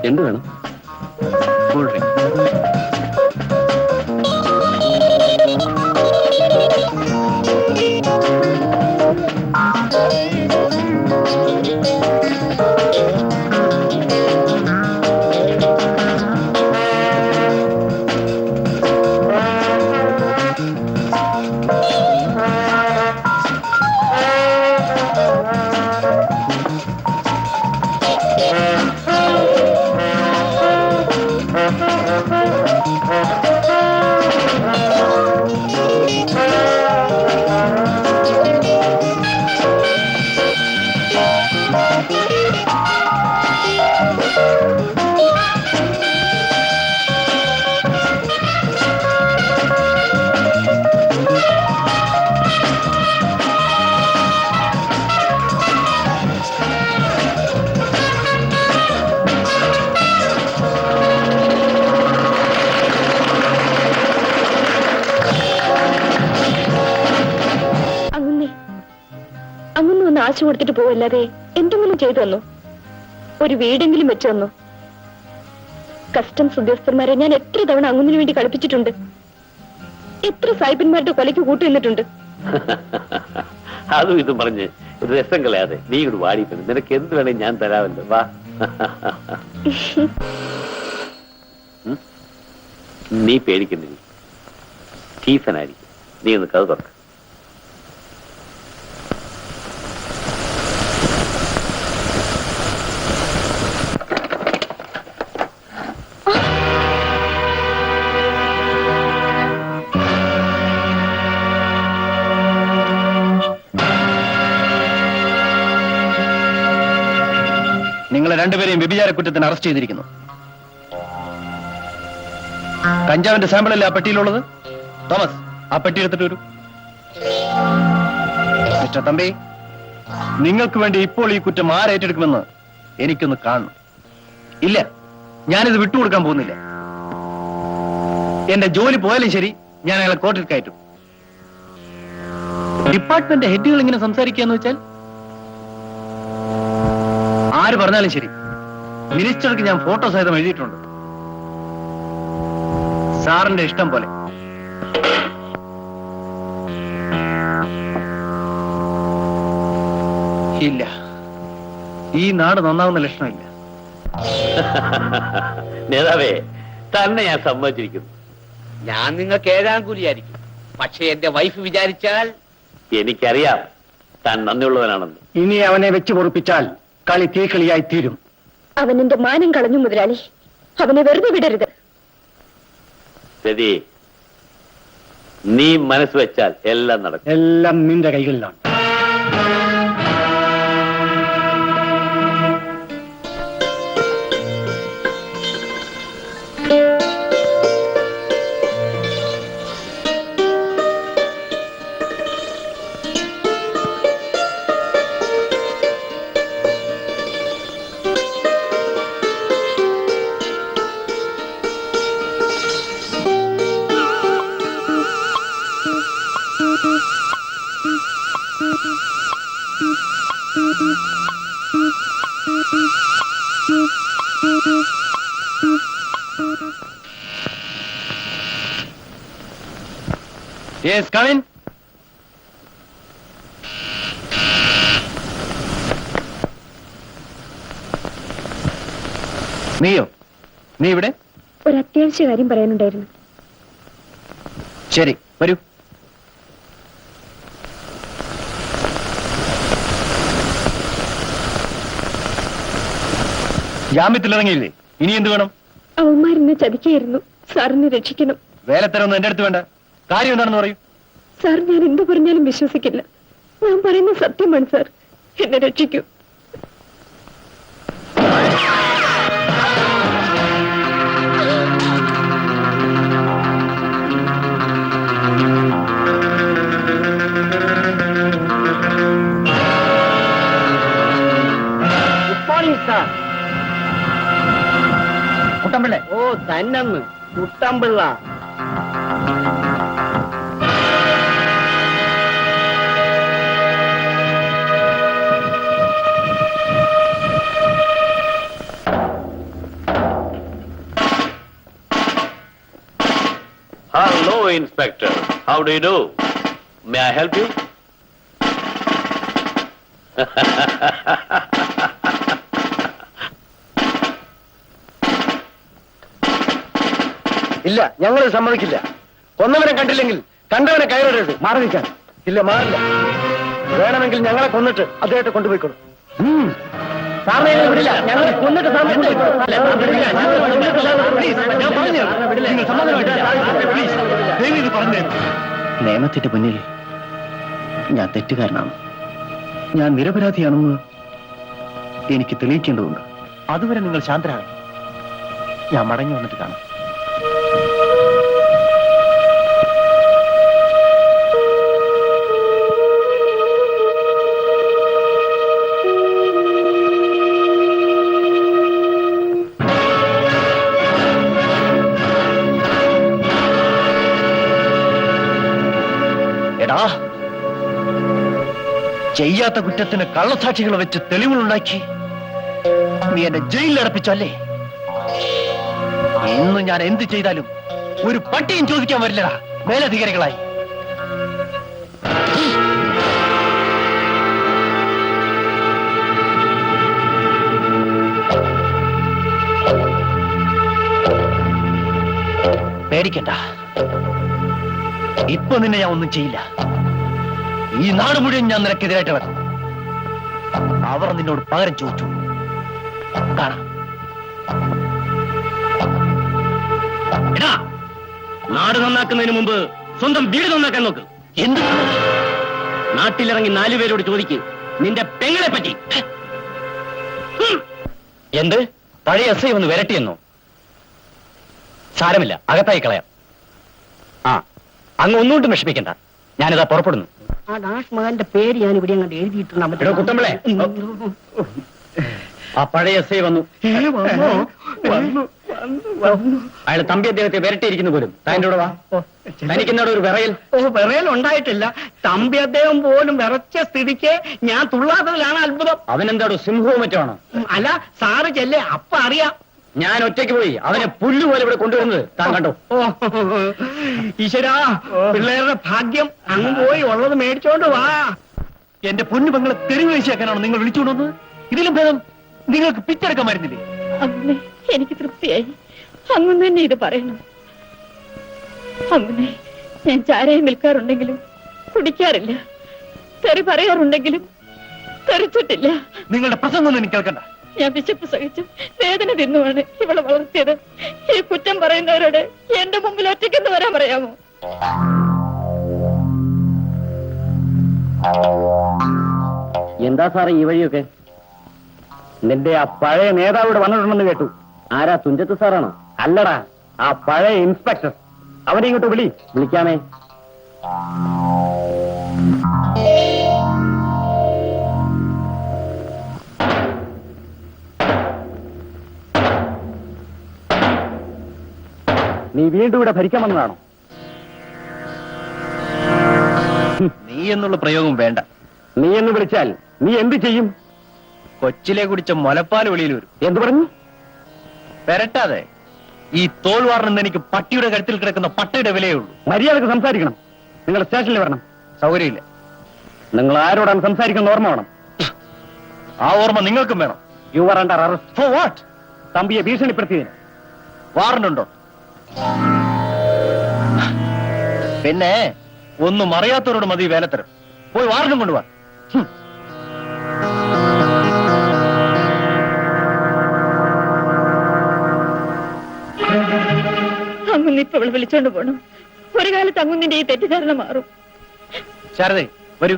എന്ത് വേണം? Cool drink. കാശ് കൊടുത്തിട്ട് പോവല്ലാതെ എന്തെങ്കിലും ചെയ്തു തന്നു? ഒരു വീടെങ്കിലും വെച്ചു തന്നു? കസ്റ്റംസ് ഉദ്യോഗസ്ഥന്മാരെ ഞാൻ എത്ര തവണ അങ്ങുന്നതിന് വേണ്ടി കളിപ്പിച്ചിട്ടുണ്ട്. എത്ര സാഹിബന്മാരുടെ കൊലയ്ക്ക് കൂട്ടുനിന്നിട്ടുണ്ട്. അതും ഇതും പറഞ്ഞ് രസം കളയാതെ നീ ഇവിടെ വാടിയിട്ടുണ്ട്. നിനക്ക് എന്ത് വേണേ ഞാൻ തരാമല്ലോ. വാ. നീ പേടിക്കുന്നില്ല. സ്റ്റീഫനായിരിക്കും. നീ ഒന്ന് കഥ തുറക്ക. നിങ്ങളെ രണ്ടുപേരെയും വ്യഭിചാര കുറ്റത്തിന് അറസ്റ്റ് ചെയ്തിരിക്കുന്നു. കഞ്ചാവിന്റെ സാമ്പിളല്ലേ ആ പെട്ടിയിലുള്ളത്? തോമസ്, ആ പെട്ടി എടുത്തിട്ട് വരൂ. മിസ്റ്റർ തമ്പി, നിങ്ങൾക്ക് വേണ്ടി ഇപ്പോൾ ഈ കുറ്റം ആരേറ്റെടുക്കുമെന്ന് എനിക്കൊന്ന് കാണണം. ഇല്ല, ഞാനിത് വിട്ടുകൊടുക്കാൻ പോകുന്നില്ല. എന്റെ ജോലി പോയാലും ശരി, ഞാൻ അയാളെ കോർട്ടിൽ കയറ്റും. ഡിപ്പാർട്ട്മെന്റ് ഹെഡുകൾ ഇങ്ങനെ സംസാരിക്കാന്ന് വെച്ചാൽ ആര് പറഞ്ഞാലും ശരി, മിനിസ്റ്റർക്ക് ഞാൻ ഫോട്ടോ സഹിതം എഴുതിയിട്ടുണ്ട്. സാറിന്റെ ഇഷ്ടം പോലെ. ഇല്ല, ഈ നാട് നന്നാവുന്ന ലക്ഷണമില്ല. നേതാവേ, തന്നെ ഞാൻ സമ്മതിച്ചിരിക്കുന്നു. ഞാൻ നിങ്ങൾക്ക് ഏഴാം കൂലിയായിരിക്കും. പക്ഷെ എന്റെ വൈഫ് വിചാരിച്ചാൽ. എനിക്കറിയാം താൻ നന്ദിയുള്ളവനാണെന്ന്. ഇനി അവനെ വെച്ച് പൊറുപ്പിച്ചാൽ കളി തീക്കളിയായി തീരും. അവൻ എന്റെ മാനം കളഞ്ഞു മുതലാളി. അവനെ വെറുതെ വിടരുത്. രതി, നീ മനസ്സ് വെച്ചാൽ എല്ലാം നടക്കും. എല്ലാം നിന്റെ കൈകളിലാണ്. Yes, come in. നീയോ? നീ ഇവിടെ? ഒരു അത്യാവശ്യ കാര്യം പറയാനുണ്ടായിരുന്നു. ശരി, വരൂ. ജാമ്യത്തിലിറങ്ങിയില്ലേ? ഇനി എന്ത് വേണം? അവന്മാരെന്നെ ചതിക്കായിരുന്നു. സാറിനെ രക്ഷിക്കണം. വേലത്തരൊന്നും എന്റെ അടുത്ത് വേണ്ട. കാര്യം എന്താണെന്ന് പറയൂ. സാർ, ഞാൻ എന്ത് പറഞ്ഞാലും വിശ്വസിക്കില്ല. ഞാൻ പറയുന്നത് സത്യമാണ് സാർ. എന്നെ രക്ഷിക്കൂ. കുട്ടമ്പിള്ള. ഓ, തന്നെന്ന് കുട്ടമ്പിള്ള. Inspector. How do you do? May I help you? ഇല്ല, ഞങ്ങൾ സമ്മതിക്കില്ല. കൊന്നവനെ കണ്ടില്ലെങ്കിൽ കണ്ടവനെ കയറരുത്. മാറി നിൽക്കാൻ. ഇല്ല, മാറില്ല. വേണമെങ്കിൽ ഞങ്ങളെ കൊന്നിട്ട് അദ്ദേഹത്തെ കൊണ്ടുപോയിക്കോളൂ. സാറിനെ ഞങ്ങൾ വിടില്ല. ഞങ്ങൾ കൊന്നിട്ട് സാറിനെ കൊണ്ടുപോയിക്കോളൂ. അല്ല, വിടില്ല. ഞങ്ങൾ കൊന്നിട്ട് സാറിനെ പ്ലീസ്, ഞാൻ പറഞ്ഞു നിങ്ങൾ സമാധാനമായിട്ട് പ്ലീസ് ദയവ് ഇത് പറഞ്ഞു. നിയമത്തിന്റെ മുന്നിൽ ഞാൻ തെറ്റുകാരനാണ്. ഞാൻ നിരപരാധിയാണെന്ന് എനിക്ക് തെളിയിക്കേണ്ടതുണ്ട്. അതുവരെ നിങ്ങൾ ശാന്തരാണ്. ഞാൻ മടങ്ങി വന്നിട്ട് കാണാം. എടാ, ചെയ്യാത്ത കുറ്റത്തിന് കള്ളസാക്ഷികളെ വെച്ച് തെളിവുകളുണ്ടാക്കി നീ എന്നെ ജയിലിൽ അടപ്പിച്ചല്ലേ? ഇന്ന് ഞാൻ എന്ത് ചെയ്താലും ഒരു പട്ടിയും ചോദിക്കാൻ വരില്ലടാ മേലധികാരികളായി. പേടിക്കണ്ട, ഇപ്പൊ നിന്നെ ഞാൻ ഒന്നും ചെയ്യില്ല. ഈ നാട് മുഴുവൻ ഞാൻ നിനക്കെതിരായിട്ട് നടക്കും. അവർ നിന്നോട് പകരം ചോദിച്ചു. കാണാം. എടാ, നാട് നന്നാക്കുന്നതിന് മുമ്പ് സ്വന്തം വീട് നന്നാക്കാൻ നോക്ക്. എന്ത്? നാട്ടിലിറങ്ങി 4 പേരോട് ചോദിക്ക് നിന്റെ പെങ്ങളെ പറ്റി. എന്ത്? പഴയ എസ് ഐ ഒന്ന് വരട്ടിയെന്നോ? സാരമില്ല, അകത്തായി കളയാം. ആ, അങ്ങ് ഒന്നുകൊണ്ടും വിഷമിക്കണ്ട. ഞാനിതാ പുറപ്പെടുന്നു. ആ ഡാഷ് മകന്റെ പേര് ഞാൻ ഇവിടെ അങ്ങോട്ട് എഴുതിയിട്ടുണ്ട്. കുട്ടമ്പളെ, ആ പഴയ എസ് ഐ വന്നു. അയാൾ തമ്പി അദ്ദേഹത്തെ വരട്ടിയിരിക്കുന്നു പോലും. താൻ്റെ കൂടെ വാ. തനിക്കെന്നോട് ഒരു വിറയൽ? വിറയൽ ഉണ്ടായിട്ടില്ല. തമ്പി അദ്ദേഹം പോലും വിറച്ച സ്ഥിതിക്ക് ഞാൻ തുള്ളാത്തതിലാണ് അത്ഭുതം. അവനെന്താടോ സിംഹവും മറ്റാണോ? അല്ല, സാറ് ചെല്ലേ, അപ്പ അറിയാം. ഞാൻ ഒറ്റയ്ക്ക് പോയി അവനെ പുല്ലുപോലെ ഇവിടെ കൊണ്ടുവരുന്നത് താൻ കണ്ടോ? ഈശ്വരാ, പിള്ളേരുടെ ഭാഗ്യം. അങ്ങ് പോയി ഉള്ളത് മേടിച്ചോണ്ട് വാ. എന്റെ പൊന്നു പെങ്ങളെ തെരുവ് വീശിയാക്കാനാണോ നിങ്ങൾ വിളിച്ചുകൊണ്ടുവന്നത്? ഇതിലും ഭേദം നിങ്ങൾക്ക് പിച്ചെടുക്കാൻ മരുന്നില്ലേ? അങ്ങനെ എനിക്ക് തൃപ്തിയായി. അങ്ങനെ തന്നെ ഇത് പറയണം. അങ്ങനെ ഞാൻ ചാരായം വിൽക്കാറുണ്ടെങ്കിലും കുടിക്കാറില്ല. തെറി പറയാറുണ്ടെങ്കിലും തെറിച്ചിട്ടില്ല. നിങ്ങളുടെ പ്രസംഗമൊന്നും എനിക്ക് കേൾക്കണ്ട. ഞാൻ വിശപ്പ് സഹിച്ചു വേദന തിന്നുമാണ് ഇവളെ വളർത്തിയത്. ഈ കുറ്റം പറയുന്നവരോട് എന്റെ മുമ്പിൽ ഒറ്റയ്ക്കെന്ന് വരാൻ പറയാമോ? എന്താ സാറേ ഈ വഴിയൊക്കെ? നിന്റെ ആ പഴയ നേതാവ് ഇവിടെ വന്നിട്ടുണ്ടെന്ന് കേട്ടു. ആരാ, തുഞ്ചത്ത് സാറാണോ? അല്ലടാ, ആ പഴയ ഇൻസ്പെക്ടർ. അവനെ ഇങ്ങോട്ട് വിളിക്കാമേ. നീ വീണ്ടും ഇവിടെ ഭരിക്കാൻ വന്നതാണോ? നീ എന്നുള്ള പ്രയോഗം വേണ്ട. നീ എന്ന് വിളിച്ചാൽ നീ എന്ത് ചെയ്യും? കൊച്ചിലെ കുടിച്ച മുലപ്പാൽ വെളിയിൽ വരും. എന്ത് പറഞ്ഞു? പെരട്ടാതെ. ഈ തോൾ വാർണെന്ന് എനിക്ക് പട്ടിയുടെ കഴുത്തിൽ കിടക്കുന്ന പട്ടയുടെ വിലയേ ഉള്ളൂ. മര്യാദക്ക് സംസാരിക്കണം. നിങ്ങൾ സ്റ്റേഷനിൽ വരണം. സൗകര്യമില്ല. നിങ്ങൾ ആരോടാണ് സംസാരിക്കുന്ന ഓർമ്മ വേണം. ആ ഓർമ്മ നിങ്ങൾക്കും വേണം. You are under arrest. For what? തമ്പിയെ ഭീഷണിപ്പെടുത്തിയതിന്. വാറണ്ടുണ്ടോ? പിന്നെ ഒന്നും അറിയാത്തവരോട് മതി വേലത്തരം. പോയി വാറണ്ടും കൊണ്ടുപോവാ. അങ്ങുന്ന് ഇപ്പൊ ഇവിടെ വിളിച്ചോണ്ട് പോണം. ഒരു കാലത്ത് അങ്ങുന്നിന്റെ ഈ തെറ്റിദ്ധാരണ മാറും. ശാരദേ, വരൂ.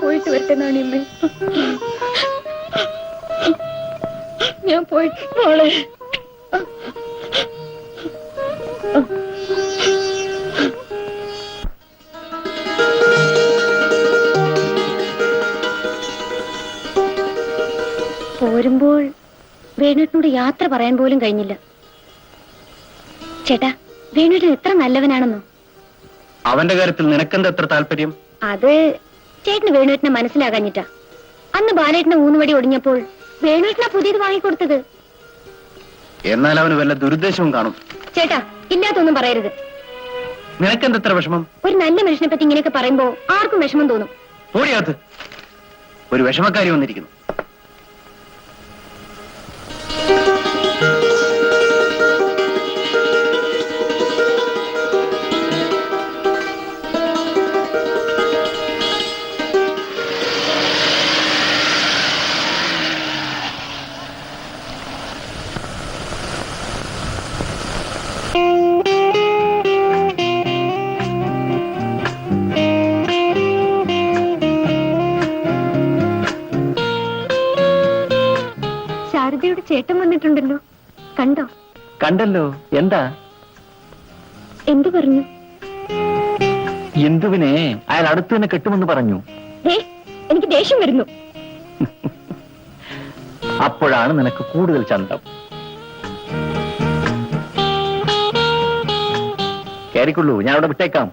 പോയിട്ട് വരട്ടെ നാണിയമ്മേ. ഞാൻ പോയിട്ട് മോളെ. പോരുമ്പോൾ വേണുട്ടിനോട് യാത്ര പറയാൻ പോലും കഴിഞ്ഞില്ല. ചേട്ടാ, വേണുട്ടൻ എത്ര നല്ലവനാണെന്നോ. അവന്റെ കാര്യത്തിൽ നിനക്കെന്താ എത്ര താല്പര്യം? അത് ചേട്ടന് വേണുട്ടിനെ മനസ്സിലാകാഞ്ഞിട്ടാ. അന്ന് ബാലേട്ടനെ ഊന്നുവടി ഒടിഞ്ഞപ്പോൾ വേണുട്ടിനാ പുതിയത് വാങ്ങിക്കൊടുത്തത്. എന്നാൽ അവന് വല്ല ദുരുദ്ദേശവും കാണും. ചേട്ടാ, ഇല്ലാത്തൊന്നും പറയരുത്. നിനക്കെന്തത്ര വിഷമം? ഒരു നല്ല മനുഷ്യനെ പറ്റി ഇങ്ങനെയൊക്കെ പറയുമ്പോ ആർക്കും വിഷമം തോന്നും. ഓടിയകത്ത് ഒരു വിഷമക്കാരി വന്നിരിക്കുന്നു. ശാരദയുടെ ചേട്ടൻ വന്നിട്ടുണ്ടല്ലോ, കണ്ടോ? കണ്ടല്ലോ. എന്താ? എന്തു പറഞ്ഞു? എന്തുവിനെ അയാൾ അടുത്ത് തന്നെ കെട്ടുമെന്ന് പറഞ്ഞു. എനിക്ക് ദേഷ്യം വരുന്നു. അപ്പോഴാണ് നിനക്ക് കൂടുതൽ ചന്തം. കയറിക്കൊള്ളൂ, ഞാൻ അവിടെ വിട്ടേക്കാം.